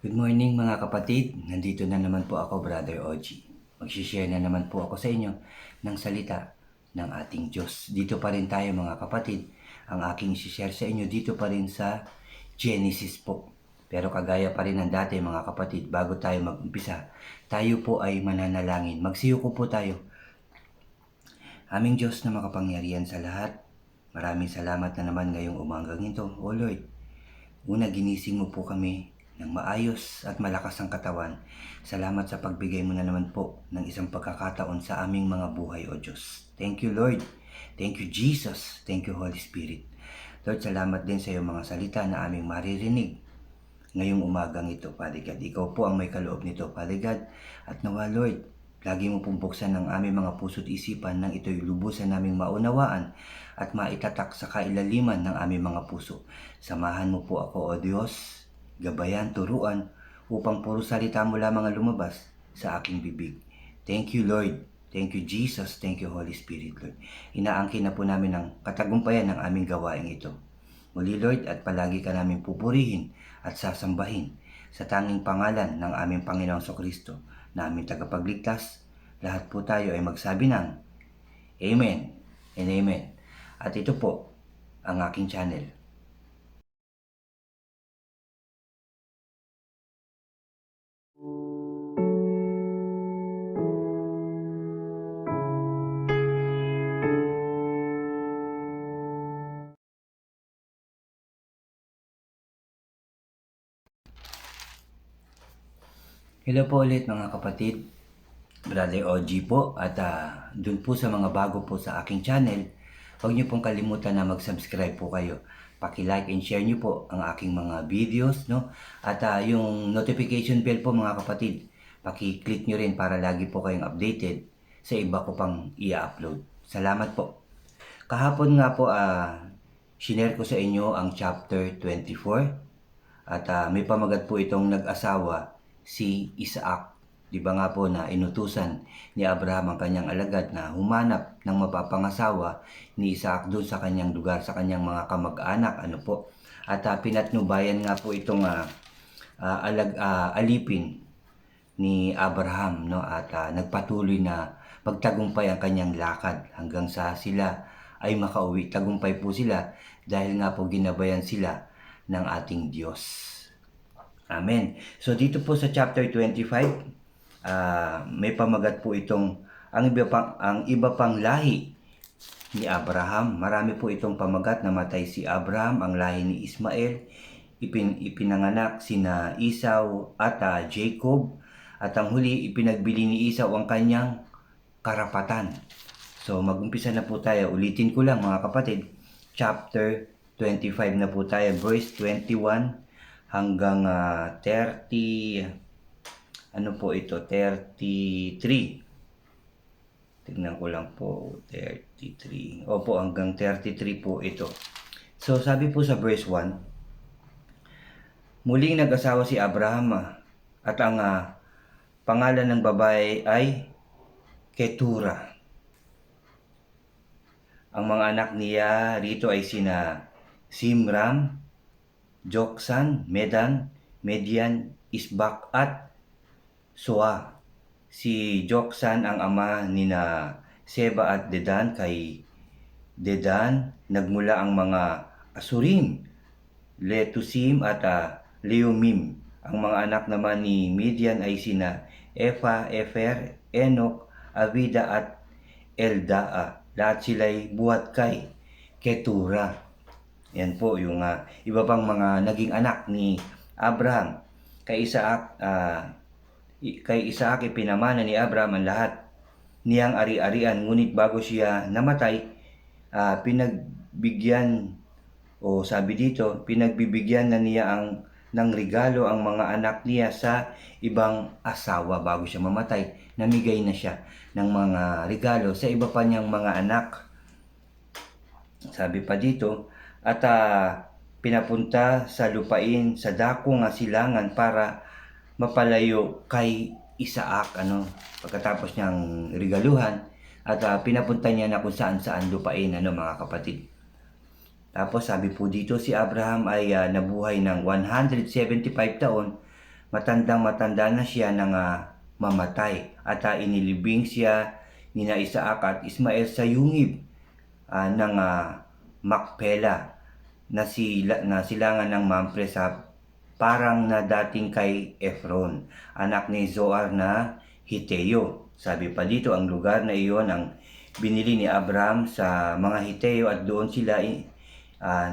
Good morning mga kapatid, nandito na naman po ako, Brother Oji. Magsishare na naman po ako sa inyo ng salita ng ating Diyos. Dito pa rin tayo mga kapatid, ang aking share sa inyo dito pa rin sa Genesis po. Pero kagaya pa rin ng dati mga kapatid, bago tayo mag-umpisa, tayo po ay mananalangin. Magsiyuko po tayo. Aming Diyos na makapangyarihan sa lahat, maraming salamat na naman ngayong umagang ito. O Lord, una ginising mo po kami ng maayos at malakas ang katawan. Salamat sa pagbigay mo na naman po ng isang pagkakataon sa aming mga buhay, O Diyos. Thank you, Lord. Thank you, Jesus. Thank you, Holy Spirit. Lord, salamat din sa iyong mga salita na aming maririnig ngayong umagang ito, Father God. Ikaw po ang may kaloob nito, Father God. At nawa, Lord, lagi mo pong buksan ng aming mga puso't isipan nang ito'y lubusan naming maunawaan at maitatak sa kailaliman ng aming mga puso. Samahan mo po ako, O Diyos, gabayan, turuan, upang puro salita mo lamang ang lumabas sa aking bibig. Thank you, Lord. Thank you, Jesus. Thank you, Holy Spirit, Lord. Inaangkin na po namin ang katagumpayan ng aming gawain ito. Muli, Lord, at palagi ka namin pupurihin at sasambahin sa tanging pangalan ng aming Panginoong Kristo na aming tagapagligtas. Lahat po tayo ay magsabi ng Amen and Amen. At ito po ang aking channel. Hello po ulit mga kapatid, Brother OG po, at dun po sa mga bago po sa aking channel, huwag niyo pong kalimutan na mag-subscribe po kayo. Paki-like and share niyo po ang aking mga videos, no? At yung notification bell po mga kapatid, paki-click niyo rin para lagi po kayong updated sa iba ko pang i-upload. Salamat po. Kahapon nga po, shinare ko sa inyo ang chapter 24 at may pamagat po itong nag-asawa si Isaac. Di ba nga po na inutusan ni Abraham ang kanyang alagad na humanap ng mapapangasawa ni Isaac doon sa kanyang lugar, sa kanyang mga kamag-anak. Ano po? At pinatnubayan nga po itong alipin ni Abraham, no? At nagpatuloy na pagtagumpay ang kanyang lakad hanggang sa sila ay makauwi. Tagumpay po sila dahil nga po ginabayan sila ng ating Diyos. Amen. So dito po sa chapter 25, may pamagat po itong ang iba pang lahi ni Abraham. Marami po itong pamagat. Namatay si Abraham, ang lahi ni Ismael. Ipinanganak sina Esau at Jacob. At ang huli, ipinagbili ni Esau ang kanyang karapatan. So mag-umpisa na po tayo. Ulitin ko lang mga kapatid. Chapter 25 na po tayo. Verse 21 hanggang 30, ano po ito, 33. Tignan ko lang po, 33. Opo, hanggang 33 po ito. So, sabi po sa verse 1, muling nag-asawa si Abraham at ang pangalan ng babae ay Ketura. Ang mga anak niya rito ay sina Simram, Joksan, Medan, Median, Isbak at Sua. Si Joksan ang ama ni na Seba at Dedan. Kay Dedan nagmula ang mga Asurim, Letusim at Leumim. Ang mga anak naman ni Midian ay sina Efa, Efer, Enok, Avida at Eldaa. Lahat sila'y buhat kay Ketura. Yan po yung iba pang mga naging anak ni Abraham. Kay Isaac ipinamana ni Abraham ang lahat niyang ari-arian. Ngunit bago siya namatay, pinagbigyan o sabi dito, pinagbibigyan na niya ng regalo ang mga anak niya sa ibang asawa. Bago siya mamatay, namigay na siya ng mga regalo sa iba pa niyang mga anak. Sabi pa dito, at pinapunta sa lupain sa dakong silangan para mapalayo kay Isaac. Pagkatapos niyang regaluhan at pinapunta niya na kung saan lupain, mga kapatid. Tapos sabi po dito, si Abraham ay nabuhay ng 175 taon matandang-matanda na siya nang mamatay at inilibing siya nina Isaac at Ismael sa yungib ng Macpela na silangan ng Mamre sa parang na dating kay Efron, anak ni Zoar na Hiteo. Sabi pa dito, ang lugar na iyon ang binili ni Abraham sa mga Hiteo at doon sila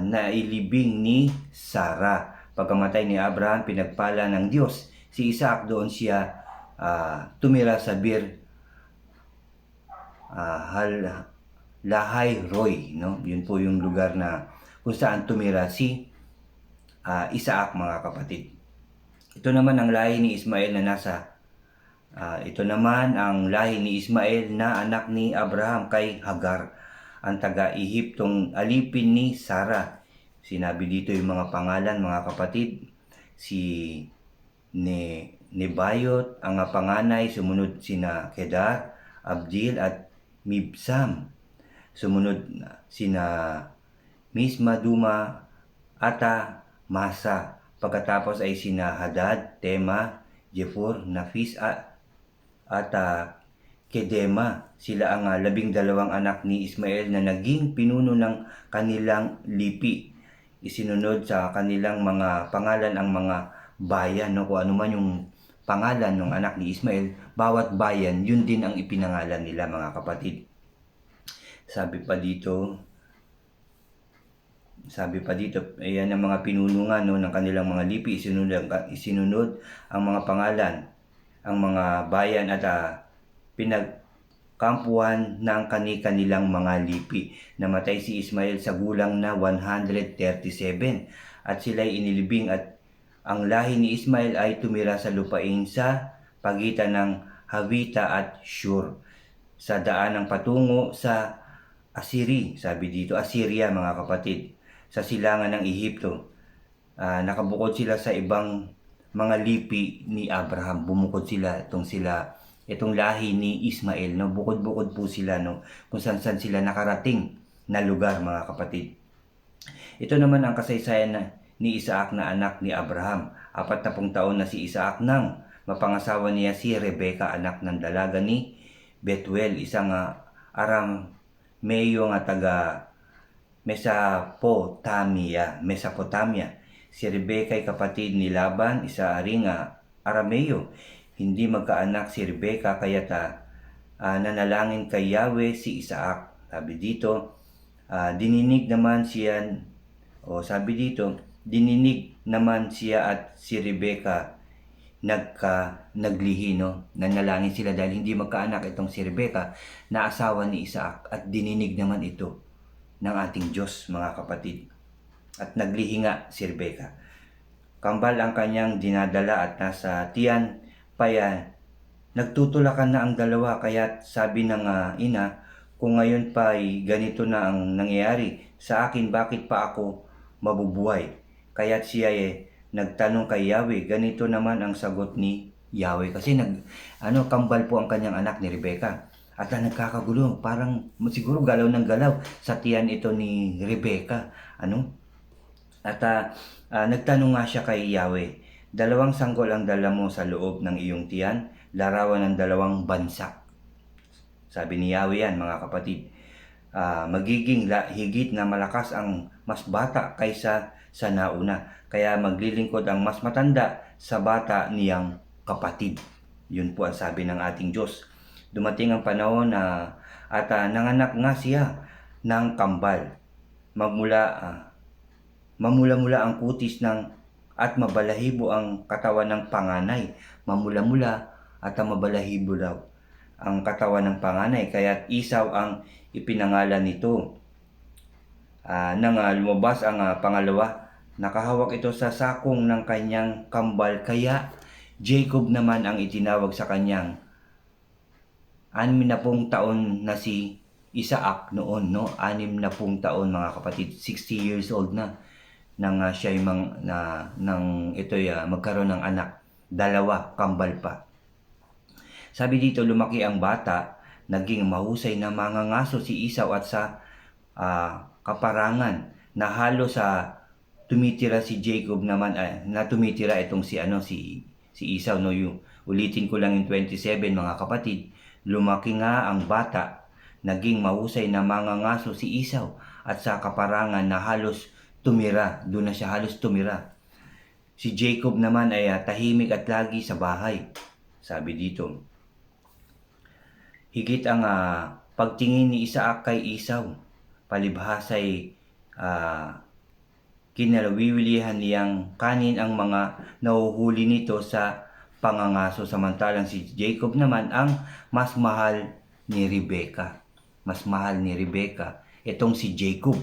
nailibing ni Sarah. Pagkamatay ni Abraham, pinagpala ng Diyos si Isaac, doon siya tumira sa Bir Lahai Roy, no? Yun po yung lugar na kung saan tumira si Isaac, mga kapatid. Ito naman ang lahi ni Ismael na anak ni Abraham kay Hagar, ang taga-Ehiptong alipin ni Sarah. Sinabi dito yung mga pangalan, mga kapatid. Si Nebayot ang panganay, sumunod sina Kedar, Abdil at Mibsam. Sumunod sina Mismaduma at Masa. Pagkatapos ay sina Hadad, Tema, Jefur, Nafis at Kedema. Sila ang 12 anak ni Ismael na naging pinuno ng kanilang lipi. Isinunod sa kanilang mga pangalan ang mga bayan, no? Kung ano man yung pangalan ng anak ni Ismael, bawat bayan, yun din ang ipinangalan nila, mga kapatid. Sabi pa dito, ayan ang mga pinunungan, no, ng kanilang mga lipi. Isinunod ang mga pangalan, ang mga bayan at pinagkampuan ng kanilang mga lipi. Namatay si Ismael sa gulang na 137 at sila'y inilibing at ang lahi ni Ismael ay tumira sa lupain sa pagitan ng Havita at Shur sa daan ng patungo sa sabi dito, Assyria, mga kapatid, sa silangan ng Ehipto. Nakabukod sila sa ibang mga lipi ni Abraham. Bumukod sila, itong lahi ni Ismael, no? Bukod-bukod po sila, no? Kung saan sila nakarating na lugar, mga kapatid. Ito naman ang kasaysayan ni Isaac na anak ni Abraham. 40 taon na si Isaac nang mapangasawa niya si Rebecca, anak ng dalaga ni Betuel, isang Arameo nga taga Mesopotamia. Si Rebecca ay kapatid ni Laban, isa ring Arameo. Hindi magkaanak si Rebecca, kaya't nanalangin kay Yahweh si Isaac. Sabi dito, dininig naman siya at si Rebecca naglihi, no? Nanalangin sila dahil hindi magkaanak itong si Rebecca na asawa ni Isaac, at dininig naman ito ng ating Diyos, mga kapatid. At naglihi nga si Rebecca. Kambal ang kanyang dinadala at nasa tiyan pa yan. Nagtutulakan na ang dalawa, kaya't sabi ng ina, kung ngayon pa ay ganito na ang nangyayari sa akin, bakit pa ako mabubuhay? Kaya't siya nagtanong kay Yahweh. Ganito naman ang sagot ni Yahweh, kasi kambal po ang kanyang anak ni Rebecca. At nagkakagulo, parang siguro galaw ng galaw sa tiyan ito ni Rebecca. Nagtanong nga siya kay Yahweh, 2 sanggol ang dala mo sa loob ng iyong tiyan, larawan ng 2 bansa. Sabi ni Yahweh yan, mga kapatid. Magiging higit na malakas ang mas bata kaysa sa nauna, kaya maglilingkod ang mas matanda sa bata niyang kapatid. Yun po ang sabi ng ating Diyos. Dumating ang panahon at nanganak nga siya ng kambal. Mamula-mula ang kutis at mabalahibo ang katawan ng panganay. Mamula-mula at mabalahibo daw ang katawan ng panganay. Kaya't Isaw ang ipinangalan nito. Nang lumabas ang pangalawa, nakahawak ito sa sakong ng kanyang kambal. Kaya Jacob naman ang itinawag sa kanyang 60 taon na si Isaac noon, no? 60 taon, mga kapatid. 60 years old na nang siya magkaroon ng anak. 2, kambal pa. Sabi dito, lumaki ang bata, naging mahusay na mangangaso si Isaw at sa kaparangan na halos tumitira si Jacob naman, na tumitira itong si si Esau, no? Ulitin ko lang yung 27, mga kapatid. Lumaki nga ang bata, naging mahusay na mangangaso si Esau, at sa kaparangan na halos tumira, doon na siya halos tumira. Si Jacob naman ay tahimik at lagi sa bahay. Sabi dito, higit ang pagtingin ni Isaac kay Esau, palibhasay kinalawiwilihan niyang kanin ang mga nahuhuli nito sa pangangaso, samantalang si Jacob naman ang mas mahal ni Rebecca. Mas mahal ni Rebecca itong si Jacob.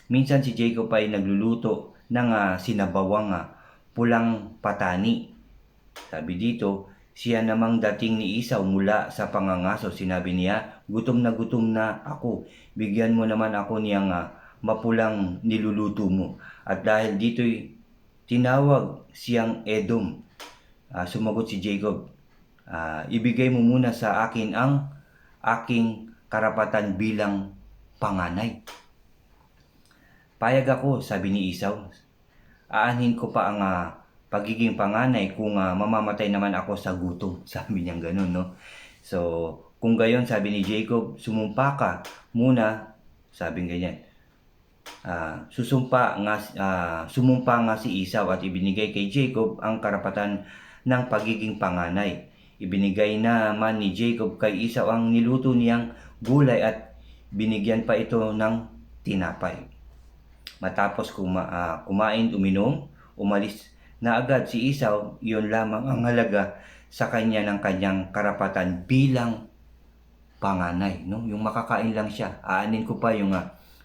Minsan si Jacob ay nagluluto ng sinabawang pulang patani. Sabi dito, siya namang dating ni Esau mula sa pangangaso. Sinabi niya, gutom na ako. Bigyan mo naman ako niyang mapulang niluluto mo. At dahil dito'y tinawag siyang Edom. Sumagot si Jacob, ibigay mo muna sa akin ang aking karapatan bilang panganay. Payag ako, sabi ni Esau. Aanhin ko pa ang pagiging panganay kung mamamatay naman ako sa gutom. Sabi niya ganun, no? So, kung gayon, sabi ni Jacob, sumumpa ka muna, sabi ganyan. Sumumpa nga si Esau at ibinigay kay Jacob ang karapatan ng pagiging panganay. Ibinigay naman ni Jacob kay Esau ang niluto niyang gulay at binigyan pa ito ng tinapay. Matapos kumain, uminom, umalis na agad si Esau. Iyon lamang ang halaga sa kanya ng kanyang karapatan bilang panganay, no? Yung makakain lang siya, aanin ko pa yung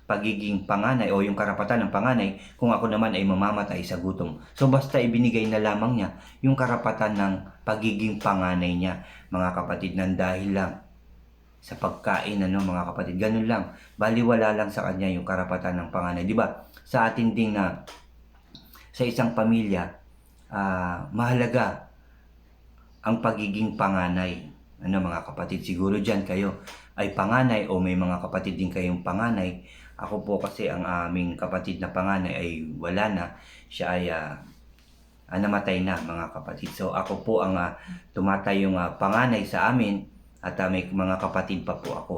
pagiging panganay o yung karapatan ng panganay kung ako naman ay mamamatay sa gutom. So basta ibinigay na lamang niya yung karapatan ng pagiging panganay niya, mga kapatid, ng dahil lang sa pagkain, mga kapatid. Ganun lang, baliwala lang sa kanya yung karapatan ng panganay. Di ba? Sa atin ding sa isang pamilya, mahalaga ang pagiging panganay. Mga kapatid, siguro dyan kayo ay panganay o may mga kapatid din kayong panganay. Ako po kasi ang aming kapatid na panganay ay wala na. Siya ay namatay na, mga kapatid. So ako po ang tumatayong panganay sa amin at may mga kapatid pa po ako.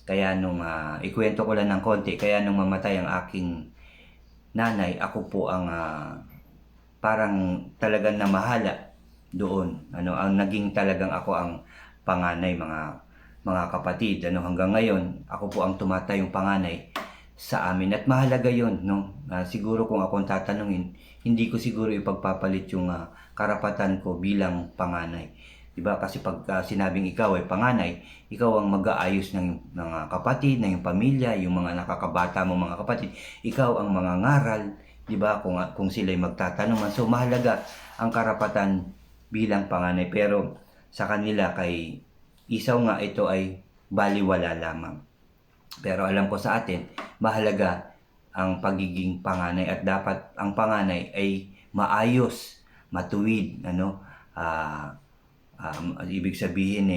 Kaya nung ikwento ko lang ng konti, kaya nung mamatay ang aking nanay, ako po ang parang talagang namahala doon. Ang naging talagang ako ang panganay, mga kapatid. Hanggang ngayon, ako po ang tumatayong panganay sa amin. At mahalaga yun, no? Siguro kung akong tatanungin, hindi ko siguro ipagpapalit yung karapatan ko bilang panganay. Diba? Kasi pag sinabing ikaw ay panganay, ikaw ang mag-aayos ng mga kapatid, ng iyong pamilya, yung mga nakakabata mo mga kapatid. Ikaw ang mangangaral, diba? Kung sila'y magtatanungan. So mahalaga ang karapatan bilang panganay. Pero sa kanila kay Esau nga, ito ay baliwala lamang. Pero alam ko sa atin, mahalaga ang pagiging panganay at dapat ang panganay ay maayos, matuwid, ibig sabihin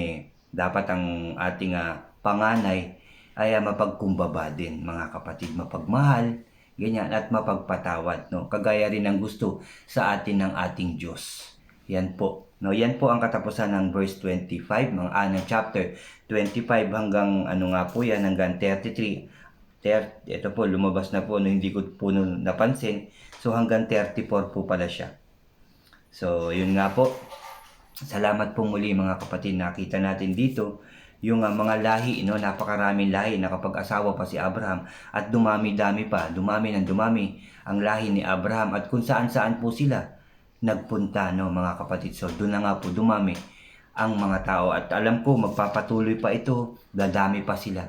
dapat ang ating panganay ay mapagkumbaba din, mga kapatid, mapagmahal, ganyan, at mapagpatawad, no? Kagaya rin ng gusto sa atin ng ating Diyos. Yan po, no? Yan po ang katapusan ng verse 25 ng chapter 25 hanggang hanggang 33. Ito po, lumabas na po, no, hindi ko po napansin. So hanggang 34 po pala siya. So yun nga po. Salamat po muli, mga kapatid. Nakita natin dito yung mga lahi, napakaraming lahi na kapag-asawa pa si Abraham at dumami-dami pa, dumami ang lahi ni Abraham at kung saan-saan po sila nagpunta, mga kapatid. So doon na nga po dumami ang mga tao at alam ko magpapatuloy pa ito, dadami pa sila.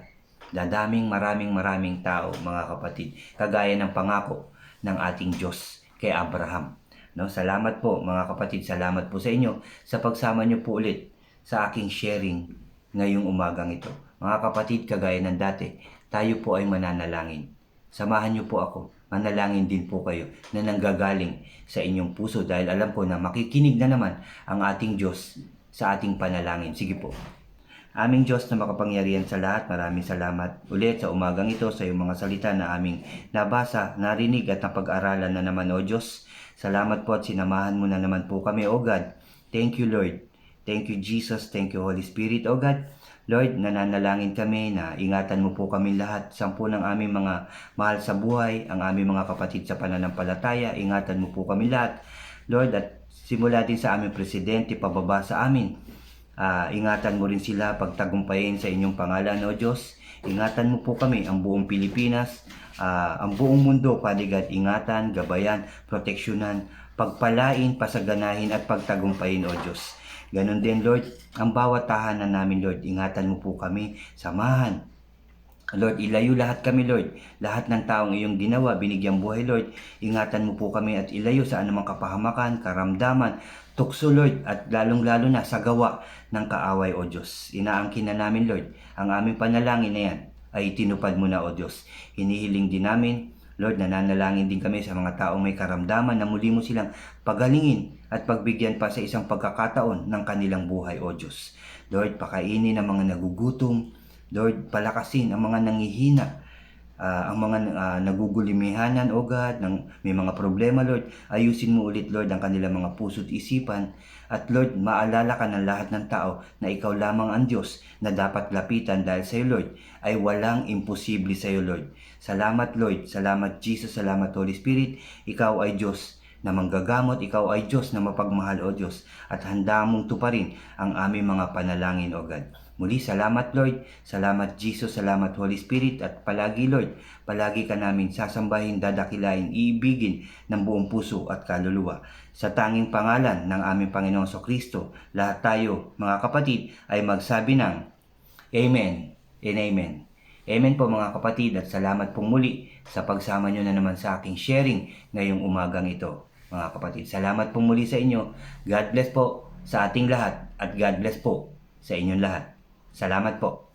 Dadaming maraming tao, mga kapatid, kagaya ng pangako ng ating Diyos kay Abraham. Salamat po, mga kapatid, salamat po sa inyo sa pagsama nyo po ulit sa aking sharing ngayong umagang ito. Mga kapatid, kagaya ng dati, tayo po ay mananalangin. Samahan nyo po ako, manalangin din po kayo na nanggagaling sa inyong puso dahil alam ko na makikinig na naman ang ating Diyos sa ating panalangin. Sige po. Aming Diyos na makapangyarihan sa lahat, maraming salamat ulit sa umagang ito sa iyong mga salita na aming nabasa, narinig at napag-aralan na naman, O Diyos. Salamat po at sinamahan mo na naman po kami, O God. Thank you, Lord. Thank you, Jesus. Thank you, Holy Spirit, O God. Lord, nananalangin kami na ingatan mo po kami lahat, 10 ng aming mga mahal sa buhay, ang aming mga kapatid sa pananampalataya, ingatan mo po kami lahat. Lord, at simula din sa aming presidente, pababa sa amin. Ingatan mo rin sila, pagtagumpayin sa inyong pangalan, O Diyos. Ingatan mo po kami, ang buong Pilipinas, ang buong mundo, Father God. Ingatan, gabayan, proteksyonan, pagpalain, pasaganahin at pagtagumpayin, O Diyos. Ganon din, Lord, ang bawat tahanan namin, Lord. Ingatan mo po kami, samahan. Lord, ilayo lahat kami, Lord. Lahat ng taong iyong ginawa, binigyang buhay, Lord. Ingatan mo po kami at ilayo sa anumang kapahamakan, karamdaman, tukso, Lord, at lalong-lalo na sa gawa ng kaaway, O Diyos. Inaangkin na namin, Lord, ang aming panalangin na yan ay tinupad mo na, O Diyos. Hinihiling din namin, Lord, nananalangin din kami sa mga taong may karamdaman na muli mo silang pagalingin at pagbigyan pa sa isang pagkakataon ng kanilang buhay, O Diyos. Lord, pakainin ang mga nagugutom. Lord, palakasin ang mga nangihina, ang mga nagugulimihanan, O God, may mga problema, Lord. Ayusin mo ulit, Lord, ang kanilang mga puso't isipan. At Lord, maalala ka ng lahat ng tao na ikaw lamang ang Diyos na dapat lapitan dahil sa iyo, Lord, ay walang imposible sa iyo, Lord. Salamat, Lord. Salamat, Jesus. Salamat, Holy Spirit. Ikaw ay Diyos na manggagamot, ikaw ay Diyos na mapagmahal, O Diyos, at handa mong tuparin ang aming mga panalangin, O God. Muli, salamat, Lord. Salamat, Jesus. Salamat, Holy Spirit. At palagi, Lord, palagi ka namin sasambahin, dadakilain, iibigin ng buong puso at kaluluwa. Sa tanging pangalan ng aming Panginoong Kristo, lahat tayo, mga kapatid, ay magsabi ng Amen and Amen. Amen po, mga kapatid, at salamat pong muli sa pagsama nyo na naman sa aking sharing ngayong umagang ito, mga kapatid. Salamat pong muli sa inyo. God bless po sa ating lahat at God bless po sa inyong lahat. Salamat po.